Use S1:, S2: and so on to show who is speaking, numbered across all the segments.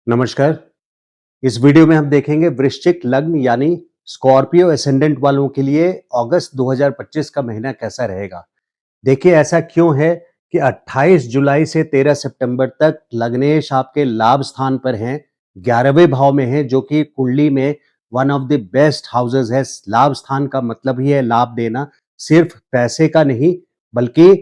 S1: नमस्कार। इस वीडियो में हम देखेंगे वृश्चिक लग्न यानी स्कॉर्पियो एसेंडेंट वालों के लिए अगस्त 2025 का महीना कैसा रहेगा। देखिए ऐसा क्यों है कि 28 जुलाई से 13 सितंबर तक लग्नेश आपके लाभ स्थान पर हैं, 11वें भाव में हैं, जो कि कुंडली में one of the best houses है। लाभ स्थान का मतलब ही है लाभ देना, सिर्फ पैसे का नहीं बल्कि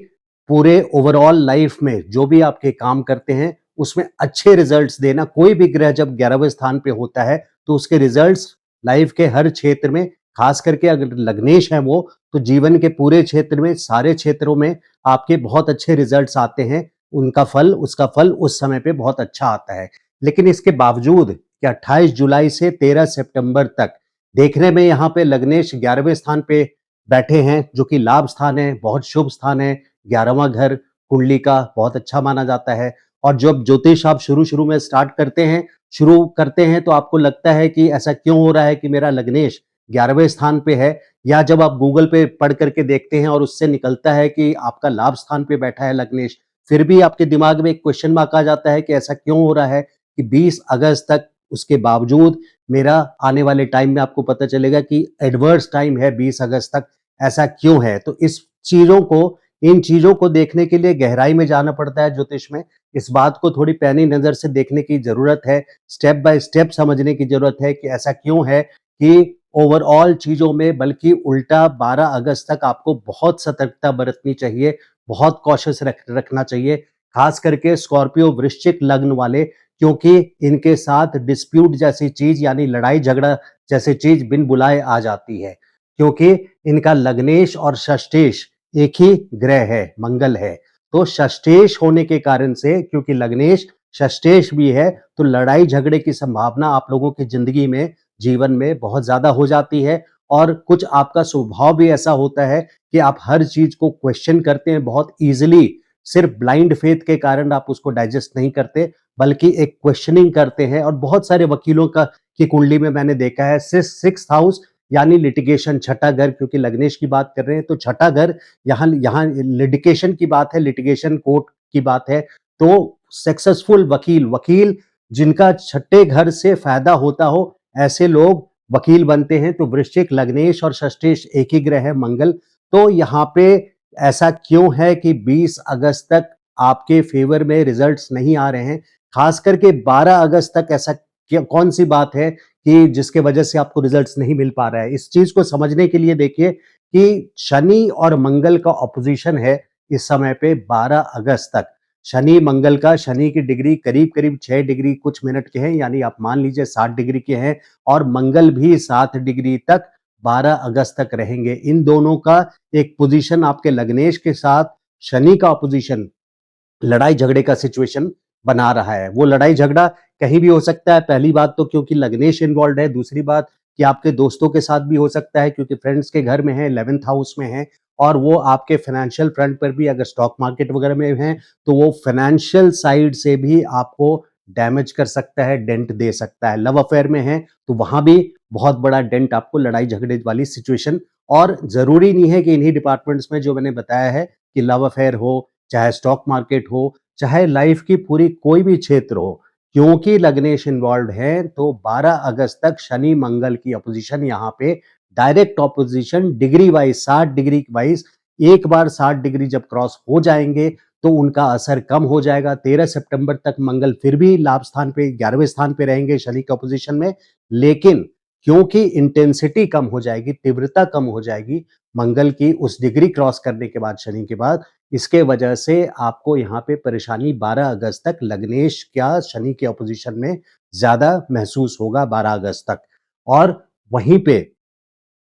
S1: पूरे ओवरऑल लाइफ में जो भी आपके काम करते हैं उसमें अच्छे रिजल्ट्स देना। कोई भी ग्रह जब 11वें स्थान पे होता है तो उसके रिजल्ट्स लाइफ के हर क्षेत्र में, खास करके अगर लग्नेश है वो, तो जीवन के पूरे क्षेत्र में, सारे क्षेत्रों में आपके बहुत अच्छे रिजल्ट्स आते हैं। उसका फल उस समय पे बहुत अच्छा आता है। लेकिन इसके बावजूद कि 28 जुलाई से 13 सितंबर तक देखने में यहाँ पे लग्नेश 11वें स्थान पे बैठे हैं, जो कि लाभ स्थान है, बहुत शुभ स्थान है। 11वां घर कुंडली का बहुत अच्छा माना जाता है। और जब ज्योतिष आप शुरू में शुरू करते हैं तो आपको लगता है कि ऐसा क्यों हो रहा है कि मेरा लग्नेश 11वें स्थान पे है, या जब आप गूगल पे पढ़ करके देखते हैं और उससे निकलता है कि आपका लाभ स्थान पे बैठा है लग्नेश, फिर भी आपके दिमाग में एक क्वेश्चन मार्क आ जाता है कि ऐसा क्यों हो रहा है कि 20 अगस्त तक उसके बावजूद मेरा आने वाले टाइम में आपको पता चलेगा कि एडवर्स टाइम है 20 अगस्त तक। ऐसा क्यों है? तो इन चीजों को देखने के लिए गहराई में जाना पड़ता है ज्योतिष में। इस बात को थोड़ी पैनी नजर से देखने की जरूरत है, स्टेप बाय स्टेप समझने की जरूरत है कि ऐसा क्यों है कि ओवरऑल चीजों में, बल्कि उल्टा 12 अगस्त तक आपको बहुत सतर्कता बरतनी चाहिए, बहुत कॉशियस रखना चाहिए, खास करके स्कॉर्पियो वृश्चिक लग्न वाले, क्योंकि इनके साथ डिस्प्यूट जैसी चीज यानी लड़ाई झगड़ा जैसी चीज बिन बुलाए आ जाती है, क्योंकि इनका लग्नेश और षष्ठेश एक ही ग्रह है, मंगल है। तो षष्ठेश होने के कारण से, क्योंकि लग्नेश षष्ठेश भी है, तो लड़ाई झगड़े की संभावना आप लोगों की जिंदगी में, जीवन में बहुत ज्यादा हो जाती है। और कुछ आपका स्वभाव भी ऐसा होता है कि आप हर चीज को क्वेश्चन करते हैं बहुत इजीली। सिर्फ ब्लाइंड फेथ के कारण आप उसको डाइजेस्ट नहीं करते, बल्कि एक क्वेश्चनिंग करते हैं। और बहुत सारे वकीलों का की कुंडली में मैंने देखा है, सिक्स हाउस यानी लिटिगेशन, छठा घर, क्योंकि लग्नेश की बात कर रहे हैं तो छठा घर, यहाँ यहाँ लिटिगेशन की बात है, लिटिगेशन कोर्ट की बात है। तो सक्सेसफुल वकील वकील जिनका छठे घर से फायदा होता हो, ऐसे लोग वकील बनते हैं। तो वृश्चिक लग्नेश और षष्ठेश एक ही ग्रह है, मंगल। तो यहाँ पे ऐसा क्यों है कि 20 अगस्त तक आपके फेवर में रिजल्ट्स नहीं आ रहे हैं, खास करके 12 अगस्त तक ऐसा कौन सी बात है कि जिसके वजह से आपको रिजल्ट्स नहीं मिल पा रहा है। इस चीज को समझने के लिए देखिए कि शनि और मंगल का ऑपोजिशन है इस समय पे 12 अगस्त तक। शनि की डिग्री करीब करीब 6 डिग्री कुछ मिनट के हैं, यानी आप मान लीजिए 60 डिग्री के हैं। और मंगल भी 7 डिग्री तक 12 अगस्त तक रहेंगे। इन दोनों का एक पोजीशन आपके लग्नेश के साथ शनि का ऑपोजिशन लड़ाई झगड़े का सिचुएशन बना रहा है। वो लड़ाई झगड़ा कहीं भी हो सकता है। पहली बात तो क्योंकि लग्नेश इन्वॉल्व है, दूसरी बात कि आपके दोस्तों के साथ भी हो सकता है, क्योंकि फ्रेंड्स के घर में है, 11th हाउस में है। और वो आपके फाइनेंशियल फ्रंट पर भी, अगर स्टॉक मार्केट वगैरह में है, तो वो फाइनेंशियल साइड से भी आपको डैमेज कर सकता है, डेंट दे सकता है। लव अफेयर में है तो वहां भी बहुत बड़ा डेंट आपको, लड़ाई झगड़े वाली सिचुएशन। और जरूरी नहीं है कि इन्हीं डिपार्टमेंट्स में जो मैंने बताया है कि लव अफेयर हो, चाहे स्टॉक मार्केट हो, चाहे लाइफ की पूरी कोई भी क्षेत्र हो, क्योंकि लग्नेश इन्वॉल्व है तो 12 अगस्त तक शनि मंगल की अपोजिशन यहाँ पे direct opposition degree wise, 60 degree wise, एक बार 60 डिग्री जब क्रॉस हो जाएंगे तो उनका असर कम हो जाएगा। 13 सितंबर तक मंगल फिर भी लाभ स्थान पे 11वें स्थान पे रहेंगे शनि के अपोजिशन में, लेकिन क्योंकि इंटेंसिटी कम हो जाएगी, तीव्रता कम हो जाएगी मंगल की उस डिग्री क्रॉस करने के बाद, शनि के बाद, इसके वजह से आपको यहाँ पे परेशानी 12 अगस्त तक लग्नेश क्या शनि के अपोजिशन में ज्यादा महसूस होगा 12 अगस्त तक। और वहीं पे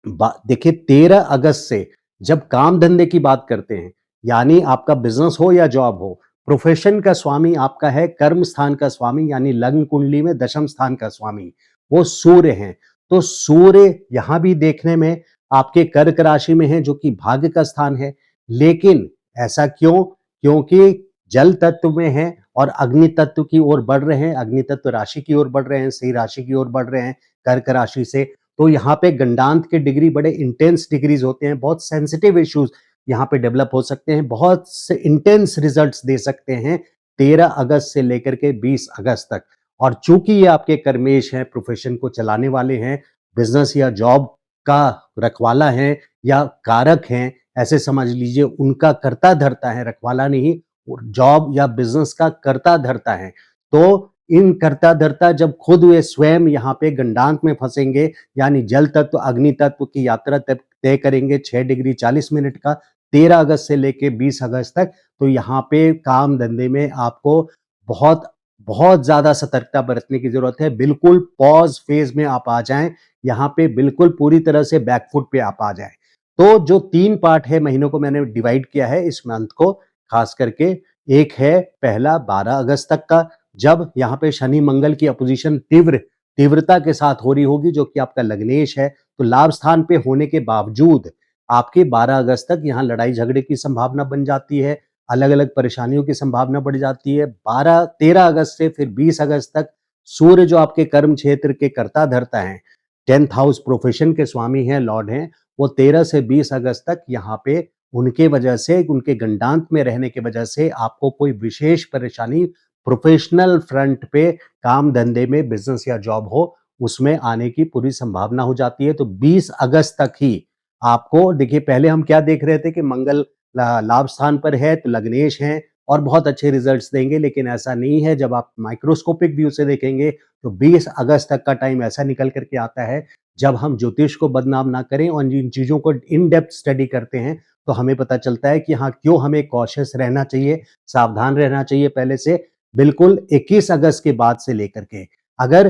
S1: देखिए 13 अगस्त से जब काम धंधे की बात करते हैं, यानी आपका बिजनेस हो या जॉब हो, प्रोफेशन का स्वामी आपका है, कर्म स्थान का स्वामी यानी लग्न कुंडली में दशम स्थान का स्वामी वो सूर्य हैं। तो सूर्य यहां भी देखने में आपके कर्क राशि में है, जो कि भाग्य का स्थान है। लेकिन ऐसा क्यों? क्योंकि जल तत्व में है और अग्नि तत्व की ओर बढ़ रहे हैं, अग्नि तत्व राशि की ओर बढ़ रहे हैं, सही राशि की ओर बढ़ रहे हैं कर्क राशि से। तो यहाँ पे गंडांत के डिग्री बड़े इंटेंस डिग्रीज होते हैं, बहुत सेंसिटिव इश्यूज यहाँ पे डेवलप हो सकते हैं, बहुत से इंटेंस रिजल्ट्स दे सकते हैं 13 अगस्त से लेकर के 20 अगस्त तक। और चूंकि ये आपके कर्मेश हैं, प्रोफेशन को चलाने वाले हैं, बिजनेस या जॉब का रखवाला हैं या कारक हैं, ऐसे समझ लीजिए, उनका कर्ता धर्ता है, रखवाला नहीं, जॉब या बिजनेस का कर्ता धर्ता है। तो इन कर्ता धर्ता जब खुद वे स्वयं यहाँ पे गंडांक में फंसेंगे, यानी जल तत्व अग्नि तत्व की यात्रा तय करेंगे 6 डिग्री 40 मिनट का 13 अगस्त से लेके 20 अगस्त तक, तो यहाँ पे काम धंधे में आपको बहुत बहुत ज्यादा सतर्कता बरतने की जरूरत है। बिल्कुल पॉज फेज में आप आ जाएं, यहाँ पे बिल्कुल पूरी तरह से बैकफुट पे आप आ जाएं। तो जो 3 पार्ट है महीनों को मैंने डिवाइड किया है इस मंथ को, खास करके एक है पहला 12 अगस्त तक का, जब यहाँ पे शनि मंगल की अपोजिशन तीव्रता के साथ हो रही होगी, जो कि आपका लग्नेश है। तो लाभ स्थान पे होने के बावजूद आपके 12 अगस्त तक यहाँ लड़ाई झगड़े की संभावना बन जाती है, अलग अलग परेशानियों की संभावना बढ़ जाती है। 13 अगस्त से फिर 20 अगस्त तक सूर्य जो आपके कर्म क्षेत्र के कर्ता धर्ता हैं, 10th हाउस प्रोफेशन के स्वामी हैं, लॉर्ड हैं, वो 13 से 20 अगस्त तक यहाँ पे उनके वजह से, उनके गंडांक में रहने की वजह से आपको कोई विशेष परेशानी प्रोफेशनल फ्रंट पे, काम धंधे में, बिजनेस या जॉब हो, उसमें आने की पूरी संभावना हो जाती है। तो 20 अगस्त तक ही आपको, देखिए पहले हम क्या देख रहे थे कि मंगल लाभ स्थान पर है तो लग्नेश हैं और बहुत अच्छे रिजल्ट्स देंगे, लेकिन ऐसा नहीं है। जब आप माइक्रोस्कोपिक व्यू से देखेंगे तो 20 अगस्त तक का टाइम ऐसा निकल करके आता है, जब हम ज्योतिष को बदनाम ना करें और इन चीजों को इन डेप्थ स्टडी करते हैं, तो हमें पता चलता है कि हाँ, क्यों हमें कॉशियस रहना चाहिए, सावधान रहना चाहिए पहले से। बिल्कुल 21 अगस्त के बाद से लेकर के, अगर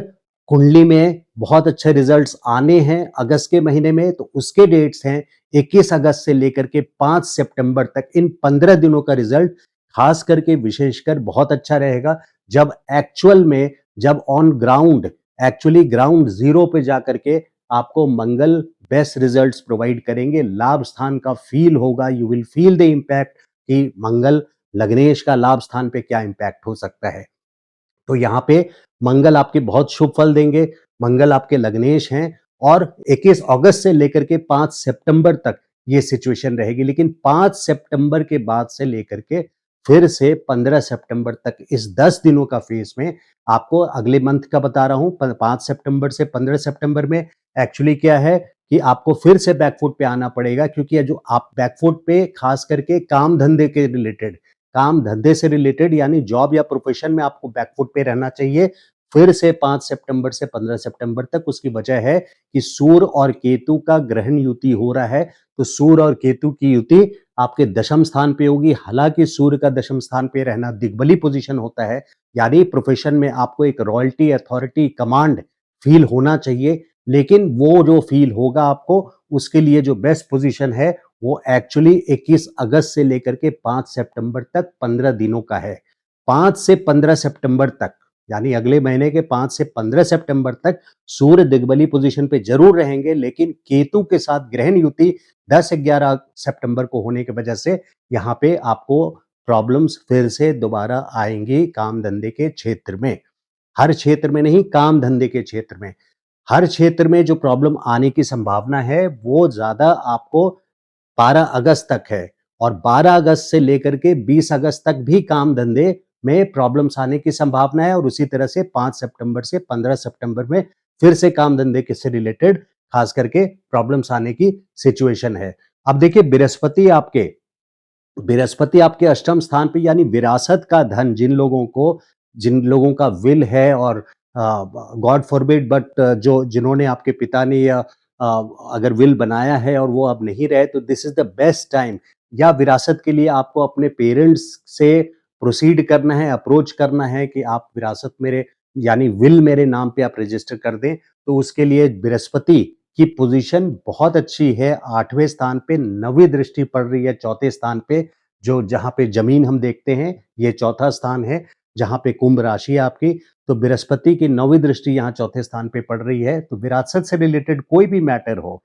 S1: कुंडली में बहुत अच्छे रिजल्ट्स आने हैं अगस्त के महीने में, तो उसके डेट्स हैं 21 अगस्त से लेकर के 5 सितंबर तक। इन 15 दिनों का रिजल्ट खास करके विशेषकर बहुत अच्छा रहेगा, जब एक्चुअल में, जब on ground, actually ground zero पे जाकर के आपको मंगल बेस्ट रिजल्ट्स प्रोवाइड करेंगे। लाभ स्थान का फील होगा, you will feel the impact कि मंगल लग्नेश का लाभ स्थान पे क्या इम्पैक्ट हो सकता है। तो यहाँ पे मंगल आपके बहुत शुभ फल देंगे, मंगल आपके लग्नेश हैं, और 21 अगस्त से लेकर के 5 सितंबर तक ये सिचुएशन रहेगी। लेकिन 5 सितंबर के बाद से लेकर के फिर से 15 सितंबर तक, इस 10 दिनों का फेज में, आपको अगले मंथ का बता रहा हूं, 5 सितंबर से 15 सितंबर में एक्चुअली क्या है कि आपको फिर से बैकफुट पे आना पड़ेगा, क्योंकि ये जो आप बैकफुट पे खास करके काम धंधे के रिलेटेड, काम धंधे से रिलेटेड, यानी जॉब या प्रोफेशन में आपको बैकफुट पे रहना चाहिए फिर से 5 सितंबर से 15 सितंबर तक। उसकी वजह है कि सूर्य और केतु का ग्रहण युति हो रहा है। तो सूर्य और केतु की युति आपके दशम स्थान पे होगी। हालांकि सूर्य का दशम स्थान पे रहना दिग्बली पोजीशन होता है, यानी प्रोफेशन में आपको एक रॉयल्टी, अथॉरिटी, कमांड फील होना चाहिए, लेकिन वो जो फील होगा आपको, उसके लिए जो बेस्ट पोजीशन है वो एक्चुअली 21 अगस्त से लेकर के 5 सितंबर तक 15 दिनों का है। 5 से 15 सितंबर तक, यानी अगले महीने के 5 से 15 सितंबर तक सूर्य दिग्बली पोजीशन पे जरूर रहेंगे, लेकिन केतु के साथ ग्रहण युति 10-11 सितंबर को होने की वजह से यहाँ पे आपको प्रॉब्लम्स फिर से दोबारा आएंगी काम धंधे के क्षेत्र में। हर क्षेत्र में नहीं, काम धंधे के क्षेत्र में, हर क्षेत्र में जो प्रॉब्लम आने की संभावना है वो ज्यादा आपको 12 अगस्त तक है, और 12 अगस्त से लेकर के 20 अगस्त तक भी काम धंधे में प्रॉब्लम्स आने की संभावना है, और उसी तरह से 5 सितंबर से 15 सितंबर में फिर से काम धंधे के से रिलेटेड खास करके प्रॉब्लम्स आने की सिचुएशन है। अब देखिए, बृहस्पति आपके अष्टम स्थान पे, यानी विरासत का धन, जिन लोगों का विल है, और गॉड फॉरबिड बट जो जिन्होंने, आपके पिता ने या अगर विल बनाया है और वो अब नहीं रहे, तो this is the best time, या विरासत के लिए आपको अपने पेरेंट्स से प्रोसीड करना है, अप्रोच करना है कि आप विरासत मेरे, यानी विल मेरे नाम पे आप रजिस्टर कर दें। तो उसके लिए बृहस्पति की पोजीशन बहुत अच्छी है। 8वें स्थान पे 9वीं दृष्टि पड़ रही है, चौथे स्थान पे, जो जहां पे जमीन हम देखते हैं, ये चौथा स्थान है जहां पे कुंभ राशि है आपकी। तो बृहस्पति की 9वीं दृष्टि यहाँ चौथे स्थान पे पड़ रही है। तो विरासत से रिलेटेड कोई भी मैटर हो,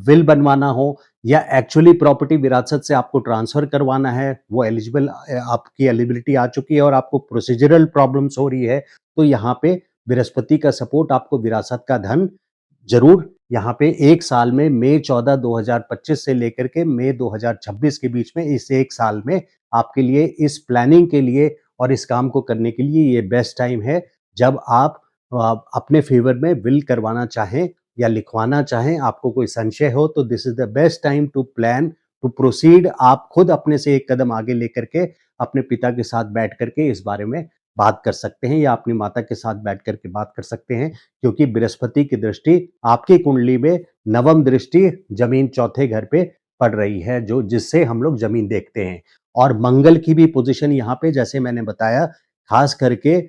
S1: विल बनवाना हो या एक्चुअली प्रॉपर्टी विरासत से आपको ट्रांसफर करवाना है, वो एलिजिबल, आपकी एलिजिबिलिटी आ चुकी है और आपको प्रोसीजरल प्रॉब्लम्स हो रही है, तो यहाँ पे बृहस्पति का सपोर्ट आपको विरासत का धन जरूर यहाँ पे एक साल में, मई 14 2025 से लेकर के मई 2026 के बीच में, इस एक साल में आपके लिए, इस प्लानिंग के लिए और इस काम को करने के लिए ये बेस्ट टाइम है, जब आप अपने फेवर में विल करवाना चाहें या लिखवाना चाहें, आपको कोई संशय हो, तो this is the best time to plan to proceed. आप खुद अपने से एक कदम आगे लेकर के अपने पिता के साथ बैठ करके इस बारे में बात कर सकते हैं या अपनी माता के साथ बैठ करके बात कर सकते हैं, क्योंकि बृहस्पति की दृष्टि आपकी कुंडली में नवम दृष्टि जमीन चौथे घर पे पड़ रही है, जो जिससे हम लोग जमीन देखते हैं। और मंगल की भी पोजीशन यहाँ पे जैसे मैंने बताया, खास करके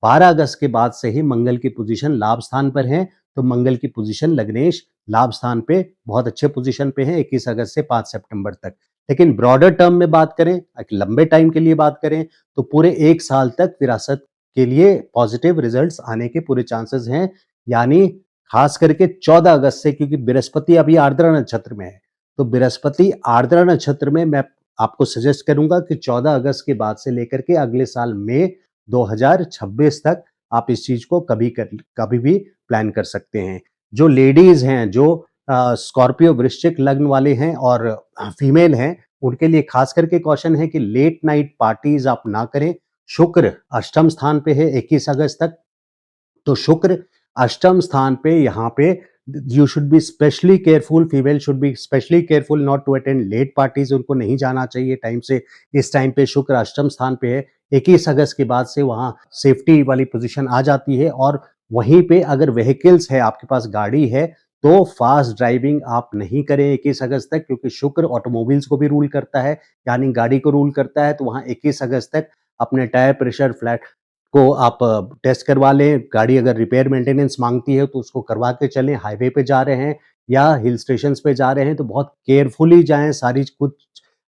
S1: 12 अगस्त के बाद से ही मंगल की पोजीशन लाभ स्थान पर है। तो मंगल की पोजीशन लग्नेश लाभ स्थान पे बहुत अच्छे पोजीशन पे है 21 अगस्त से 5 सितंबर तक। लेकिन ब्रॉडर टर्म में बात करें, एक लंबे टाइम के लिए बात करें, तो पूरे 1 साल तक विरासत के लिए पॉजिटिव रिजल्ट्स आने के पूरे चांसेस हैं। यानी खास करके 14 अगस्त से, क्योंकि बृहस्पति अभी आर्द्रा नक्षत्र में है, तो बृहस्पति आर्द्रा नक्षत्र में मैं आपको सजेस्ट करूंगा कि 14 अगस्त के बाद से लेकर के अगले साल मई 2026 तक आप इस चीज को कभी भी प्लान कर सकते हैं। जो लेडीज हैं, जो स्कॉर्पियो वृश्चिक लग्न वाले हैं और फीमेल हैं, उनके लिए खास करके कॉशन है कि लेट नाइट पार्टीज आप ना करें। शुक्र अष्टम स्थान पे है 21 अगस्त तक, तो शुक्र अष्टम स्थान पे यहाँ पे you should be specially careful, female should be specially careful not to attend late parties, उनको नहीं जाना चाहिए टाइम से। इस टाइम पे शुक्र अष्टम स्थान पे है, 21 अगस्त के बाद से वहाँ सेफ्टी वाली पोजीशन आ जाती है। और वहीं पे अगर व्हीकल्स है, आपके पास गाड़ी है, तो फास्ट ड्राइविंग आप नहीं करें 21 अगस्त तक, क्योंकि शुक्र ऑटोमोबाइल्स को भी रूल करता है, यानी गाड़ी को रूल करता है। तो वहाँ 21 अगस्त तक अपने टायर प्रेशर फ्लैट को आप टेस्ट करवा लें। गाड़ी अगर रिपेयर मेंटेनेंस मांगती है तो उसको करवा के चलें। हाईवे पे जा रहे हैं या हिल स्टेशंस पे जा रहे हैं तो बहुत केयरफुली जाएं, सारी कुछ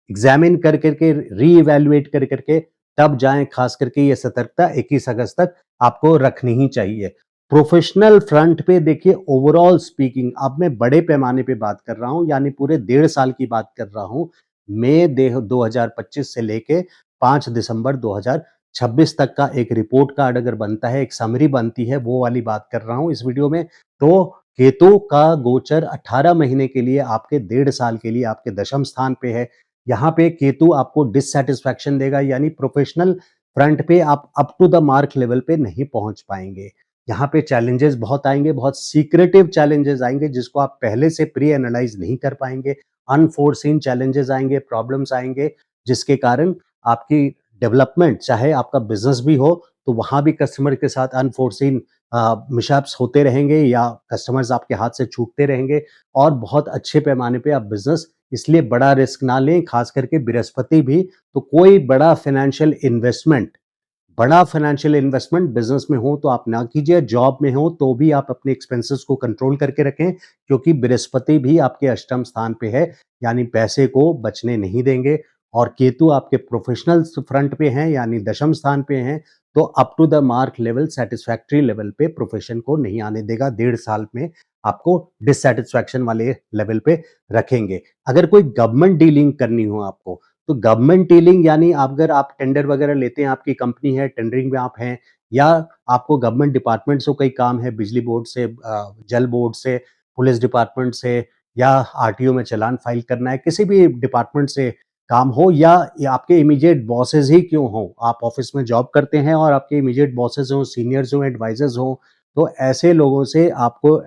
S1: एग्जामिन कर करके, रीइवैल्यूएट कर करके तब जाएं। खास करके ये सतर्कता 21 अगस्त तक आपको रखनी ही चाहिए। प्रोफेशनल फ्रंट पे देखिए, ओवरऑल स्पीकिंग, अब मैं बड़े पैमाने पे बात कर रहा हूं, यानी पूरे 1.5 साल की बात कर रहा हूं। मई 2025 से लेके 5 दिसंबर 2026 तक का एक रिपोर्ट कार्ड अगर बनता है, एक समरी बनती है, वो वाली बात कर रहा हूं इस वीडियो में। तो केतु का गोचर 18 महीने के लिए आपके 1.5 साल के लिए आपके दशम स्थान पे है। यहाँ पे केतु आपको डिससैटिस्फैक्शन देगा, यानी प्रोफेशनल फ्रंट पे आप up to the mark level पे नहीं पहुंच पाएंगे। यहाँ पे चैलेंजेस बहुत आएंगे, बहुत सीक्रेटिव चैलेंजेस आएंगे जिसको आप पहले से प्री एनालाइज नहीं कर पाएंगे। अनफोर्सीन चैलेंजेस आएंगे, प्रॉब्लम्स आएंगे, जिसके कारण आपकी डेवलपमेंट, चाहे आपका बिजनेस भी हो, तो वहां भी कस्टमर के साथ अनफोर्सीन मिशअप्स होते रहेंगे या कस्टमर्स आपके हाथ से छूटते रहेंगे। और बहुत अच्छे पैमाने पे आप बिजनेस, इसलिए बड़ा रिस्क ना लें, खास करके बृहस्पति भी। तो कोई बड़ा फाइनेंशियल इन्वेस्टमेंट बिजनेस में हो तो आप ना कीजिए। जॉब में हो तो भी आप अपने एक्सपेंसेस को कंट्रोल करके रखें, क्योंकि बृहस्पति भी आपके अष्टम स्थान पे है, यानी पैसे को बचने नहीं देंगे। और केतु आपके प्रोफेशनल फ्रंट पे हैं, यानी दशम स्थान पे हैं, तो up to the mark level, satisfactory level पे प्रोफेशन को नहीं आने देगा। 1.5 साल में आपको डिससेटिस्फैक्शन वाले लेवल पे रखेंगे। अगर कोई गवर्नमेंट डीलिंग करनी हो आपको, तो गवर्नमेंट डीलिंग यानी अगर आप टेंडर वगैरह लेते हैं, आपकी कंपनी है, टेंडरिंग में आप हैं, या आपको गवर्नमेंट डिपार्टमेंट से कोई काम है, बिजली बोर्ड से, जल बोर्ड से, पुलिस डिपार्टमेंट से, या आरटीओ में चालान फाइल करना है, किसी भी डिपार्टमेंट से काम हो, या आपके इमीडिएट बॉसेस ही क्यों हो, आप ऑफिस में जॉब करते हैं और आपके इमीडिएट बॉसेस हो, सीनियर्स हो, एडवाइजर्स हो, तो ऐसे लोगों से आपको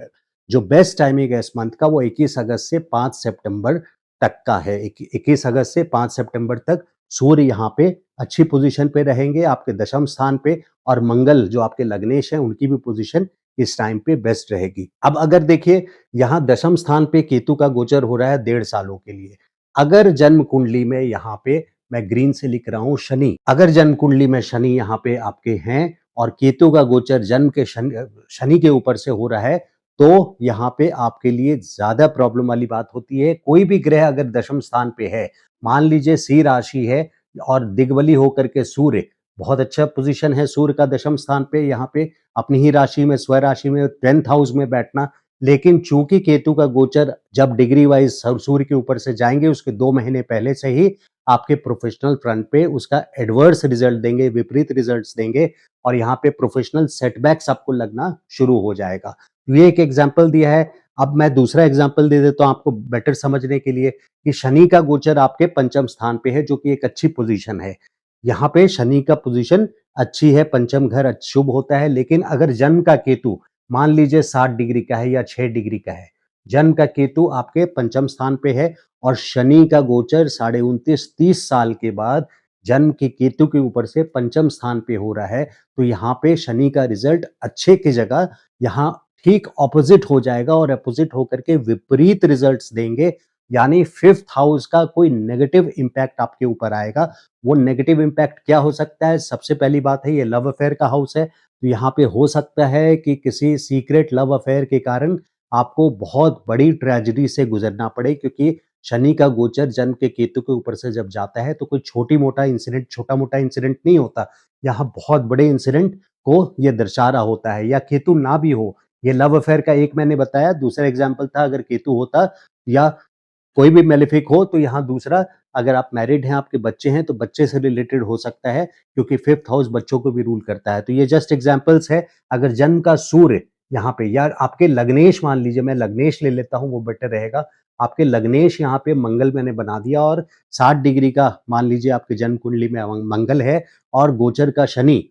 S1: जो बेस्ट टाइमिंग है इस मंथ का, वो 21 अगस्त से 5 सितंबर तक का है। 21 अगस्त से 5 सितंबर तक सूर्य यहाँ पे अच्छी पोजीशन पे रहेंगे आपके दशम स्थान पे, और मंगल जो आपके लग्नेश हैं उनकी भी पोजीशन इस टाइम पे बेस्ट रहेगी। अब अगर देखिए, यहाँ दशम स्थान पे केतु का गोचर हो रहा है 1.5 सालों के लिए। अगर जन्म कुंडली में यहाँ पे, मैं ग्रीन से लिख रहा हूँ, शनि, अगर जन्म कुंडली में शनि यहाँ पे आपके हैं और केतु का गोचर जन्म के शनि के ऊपर से हो रहा है, तो यहाँ पे आपके लिए ज्यादा प्रॉब्लम वाली बात होती है। कोई भी ग्रह अगर दशम स्थान पे है, मान लीजिए सी राशि है और दिग्बली होकर के सूर्य, बहुत अच्छा पोजीशन है सूर्य का दशम स्थान पे, यहाँ पे अपनी ही राशि में, स्व राशि में, 10th हाउस में बैठना। लेकिन चूंकि केतु का गोचर जब डिग्री वाइज सूर्य के ऊपर से जाएंगे, उसके 2 महीने पहले से ही आपके प्रोफेशनल फ्रंट पे उसका एडवर्स रिजल्ट देंगे, विपरीत रिजल्ट्स देंगे, और यहाँ पे प्रोफेशनल सेटबैक्स आपको लगना शुरू हो जाएगा। ये एक एग्जाम्पल दिया है। अब मैं दूसरा एग्जाम्पल दे देता हूं आपको बेटर समझने के लिए, कि शनि का गोचर आपके पंचम स्थान पे है, जो कि एक अच्छी पोजीशन है। यहाँ पे शनि का पोजीशन अच्छी है, पंचम घर शुभ होता है, लेकिन अगर जन्म का केतु मान लीजिए 60 डिग्री का है या 6 डिग्री का है, जन्म का केतु आपके पंचम स्थान पे है और शनि का गोचर 29.5-30 साल के बाद जन्म के केतु के ऊपर से पंचम स्थान पे हो रहा है, तो यहाँ पे शनि का रिजल्ट अच्छे की जगह यहाँ ठीक ऑपोजिट हो जाएगा और अपोजिट होकर के विपरीत रिजल्ट्स देंगे। यानी फिफ्थ हाउस का कोई नेगेटिव इम्पैक्ट आपके ऊपर आएगा। वो नेगेटिव इम्पैक्ट क्या हो सकता है? सबसे पहली बात है, ये लव अफेयर का हाउस है, तो यहाँ पे हो सकता है कि किसी सीक्रेट लव अफेयर के कारण आपको बहुत बड़ी ट्रेजेडी से गुजरना पड़े, क्योंकि शनि का गोचर जन्म के केतु के ऊपर से जब जाता है तो कोई छोटा-मोटा इंसिडेंट नहीं होता। यहाँ बहुत बड़े इंसिडेंट को ये दर्शा रहा होता है, या केतु ना भी हो। ये लव अफेयर का एक मैंने बताया, दूसरा एग्जाम्पल था अगर केतु होता या कोई भी मेलेफिक हो, तो यहाँ दूसरा, अगर आप मैरिड हैं, आपके बच्चे हैं, तो बच्चे से रिलेटेड हो सकता है, क्योंकि फिफ्थ हाउस बच्चों को भी रूल करता है। तो ये जस्ट एग्जांपल्स है। अगर जन्म का सूर्य यहाँ पे या आपके लग्नेश, मान लीजिए मैं लग्नेश ले लेता हूँ, वो बेटर रहेगा। आपके लग्नेश यहाँ पे मंगल मैंने बना दिया और 60 डिग्री का मान लीजिए आपके जन्म कुंडली में मंगल है और गोचर का शनि,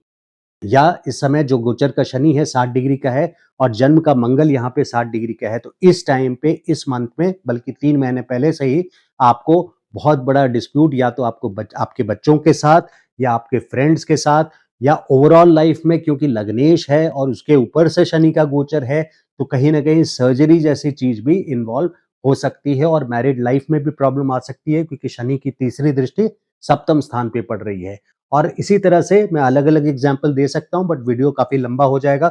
S1: या इस समय जो गोचर का शनि है 60 डिग्री का है और जन्म का मंगल यहाँ पे 60 डिग्री का है, तो इस टाइम पे, इस मंथ में, बल्कि 3 महीने पहले से ही आपको बहुत बड़ा डिस्प्यूट, या तो आपके बच्चों के साथ या आपके फ्रेंड्स के साथ या ओवरऑल लाइफ में, क्योंकि लग्नेश है और उसके ऊपर से शनि का गोचर है, तो कहीं न कहीं सर्जरी जैसी चीज़ भी इन्वॉल्व हो सकती है और मैरिड लाइफ में भी प्रॉब्लम आ सकती है, क्योंकि शनि की तीसरी दृष्टि सप्तम स्थान पे पड़ रही है। और इसी तरह से मैं अलग-अलग एग्जाम्पल दे सकता हूँ, बट वीडियो काफ़ी लंबा हो जाएगा।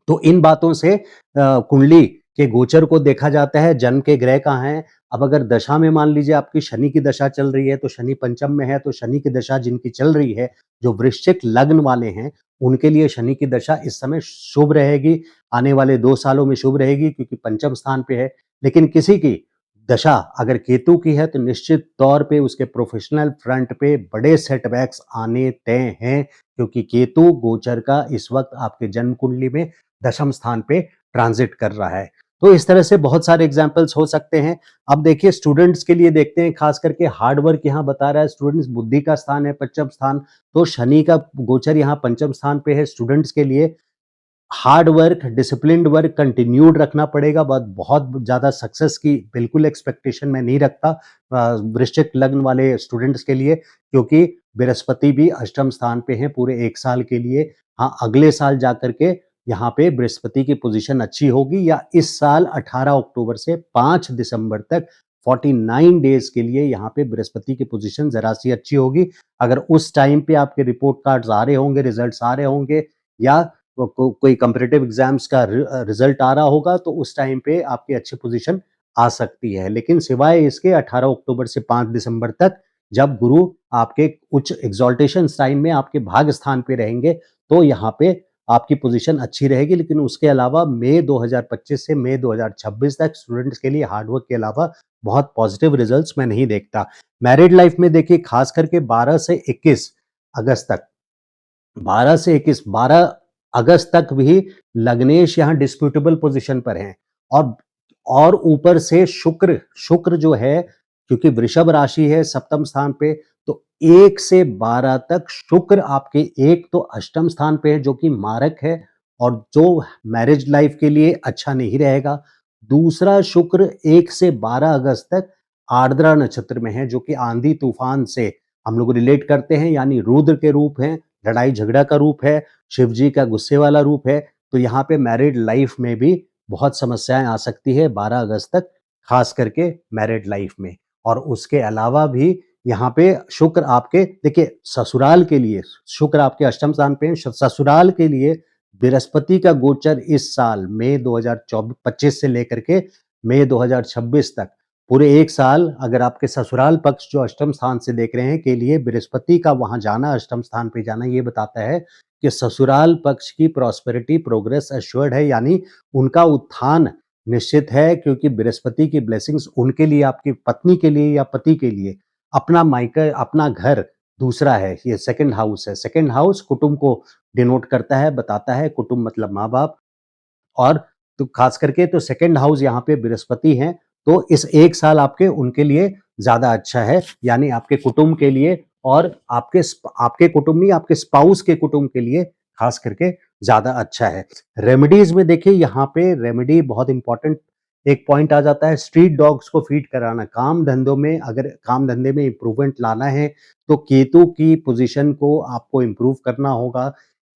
S1: तो इन बातों से कुंडली के गोचर को देखा जाता है, जन्म के ग्रह कहाँ हैं। अब अगर दशा में मान लीजिए आपकी शनि की दशा चल रही है, तो शनि पंचम में है, तो शनि की दशा जिनकी चल रही है, जो वृश्चिक लग्न वाले हैं, उनके लिए शनि की दशा इस समय शुभ रहेगी, आने वाले 2 सालों में शुभ रहेगी, क्योंकि पंचम स्थान पे है। लेकिन किसी की दशा अगर केतु की है, तो निश्चित तौर पे उसके प्रोफेशनल फ्रंट पे बड़े सेटबैक्स आने तय हैं, क्योंकि केतु गोचर का इस वक्त आपके जन्म कुंडली में दशम स्थान पे ट्रांजिट कर रहा है। तो इस तरह से बहुत सारे एग्जाम्पल्स हो सकते हैं। अब देखिए स्टूडेंट्स के लिए देखते हैं, खास करके हार्ड वर्क यहाँ बता रहा है, स्टूडेंट्स बुद्धि का स्थान है पंचम स्थान, तो शनि का गोचर यहाँ पंचम स्थान पे है। स्टूडेंट्स के लिए hard work, disciplined work continued रखना पड़ेगा। बहुत ज़्यादा सक्सेस की बिल्कुल एक्सपेक्टेशन मैं नहीं रखता वृश्चिक लग्न वाले स्टूडेंट्स के लिए, क्योंकि बृहस्पति भी अष्टम स्थान पे हैं पूरे 1 साल के लिए। हाँ, अगले साल जाकर के यहाँ पे बृहस्पति की पोजीशन अच्छी होगी, या इस साल 18 अक्टूबर से 5 दिसंबर तक 49 डेज़ के लिए यहाँ पे बृहस्पति की पोजीशन ज़रा-सी अच्छी होगी। अगर उस टाइम पे आपके रिपोर्ट कार्ड्स आ रहे होंगे, रिजल्ट्स आ रहे होंगे, या कोई कॉम्पिटिटिव एग्जाम्स का रिजल्ट आ रहा होगा, तो उस टाइम पे आपकी अच्छी पोजीशन आ सकती है। लेकिन सिवाय इसके 18 अक्टूबर से 5 दिसंबर तक, जब गुरु आपके उच्च एक्सॉल्टेशन टाइम में आपके भाग स्थान पे रहेंगे, तो यहाँ पे आपकी पोजीशन अच्छी रहेगी। लेकिन उसके अलावा मई 2025 से मई 2026 तक स्टूडेंट्स के लिए हार्डवर्क के अलावा बहुत पॉजिटिव रिजल्ट्स मैं नहीं देखता। मैरिड लाइफ में देखिए, खास करके 12 से 21 अगस्त तक, 12 से 21, 12 अगस्त तक भी लग्नेश यहाँ डिस्प्यूटेबल पोजीशन पर हैं, और ऊपर से शुक्र शुक्र जो है, क्योंकि वृषभ राशि है सप्तम स्थान पे, तो 1 से 12 तक शुक्र आपके, एक तो अष्टम स्थान पे है जो कि मारक है और जो मैरिज लाइफ के लिए अच्छा नहीं रहेगा। दूसरा, शुक्र 1 से 12 अगस्त तक आर्द्रा नक्षत्र में है, जो कि आंधी तूफान से हम लोग रिलेट करते हैं, यानी रुद्र के रूप हैं, लड़ाई झगड़ा का रूप है, शिव जी का गुस्से वाला रूप है। तो यहाँ पे मैरिड लाइफ में भी बहुत समस्याएं आ सकती है 12 अगस्त तक, खास करके मैरिड लाइफ में। और उसके अलावा भी यहाँ पे शुक्र आपके, देखिए ससुराल के लिए, शुक्र आपके अष्टम स्थान पे है, ससुराल के लिए बृहस्पति का गोचर इस साल मई 2025 से लेकर के मई 2026 तक पूरे 1 साल, अगर आपके ससुराल पक्ष जो अष्टम स्थान से देख रहे हैं के लिए बृहस्पति का वहां जाना, अष्टम स्थान पे जाना, ये बताता है कि ससुराल पक्ष की प्रॉस्पेरिटी, प्रोग्रेस एश्योर्ड है, यानी उनका उत्थान निश्चित है, क्योंकि बृहस्पति की ब्लेसिंग्स उनके लिए, आपकी पत्नी के लिए या पति के लिए, अपना मायका, अपना घर दूसरा है, ये सेकंड हाउस है। सेकंड हाउस कुटुंब को डिनोट करता है, बताता है, कुटुंब मतलब माँ बाप। और तो खास करके तो सेकंड हाउस यहाँ पे बृहस्पति हैं, तो इस 1 साल आपके उनके लिए ज़्यादा अच्छा है, यानी आपके कुटुंब के लिए और आपके कुटुंब नहीं, आपके स्पाउस के कुटुंब के लिए खास करके ज़्यादा अच्छा है। रेमेडीज़ में देखिए यहाँ पे रेमेडी बहुत इम्पोर्टेंट एक पॉइंट आ जाता है, स्ट्रीट डॉग्स को फीड कराना। काम धंधे में इम्प्रूवमेंट लाना है तो केतु की पोज़ीशन को आपको इम्प्रूव करना होगा।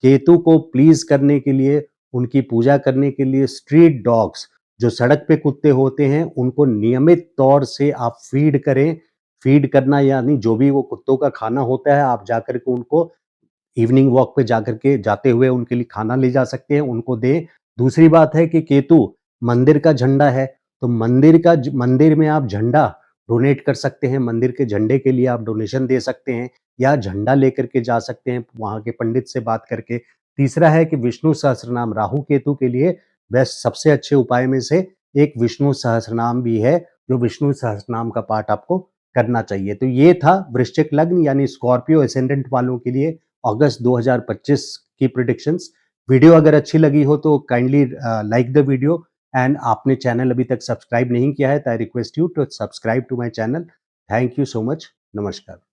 S1: केतु को प्लीज़ करने के लिए, उनकी पूजा करने के लिए स्ट्रीट डॉग्स जो सड़क पे कुत्ते होते हैं, उनको नियमित तौर से आप फीड करें। फीड करना यानी जो भी वो कुत्तों का खाना होता है, आप जाकर के उनको इवनिंग वॉक पे जाकर के जाते हुए उनके लिए खाना ले जा सकते हैं, उनको दें। दूसरी बात है कि केतु मंदिर का झंडा है, तो मंदिर में आप झंडा डोनेट कर सकते हैं, मंदिर के झंडे के लिए आप डोनेशन दे सकते हैं या झंडा लेकर के जा सकते हैं वहाँ के पंडित से बात करके। तीसरा है कि विष्णु सहस्त्रनाम राहु केतु के लिए बेस्ट सबसे अच्छे उपाय में से एक विष्णु सहस्त्रनाम भी है, जो विष्णु सहस्त्रनाम का पाठ आपको करना चाहिए। तो ये था वृश्चिक लग्न यानी स्कॉर्पियो एसेंडेंट वालों के लिए अगस्त 2025 की प्रिडिक्शंस। वीडियो अगर अच्छी लगी हो तो kindly like the video and आपने चैनल अभी तक सब्सक्राइब नहीं किया है तो I request you to subscribe to my channel. Thank you so much. नमस्कार।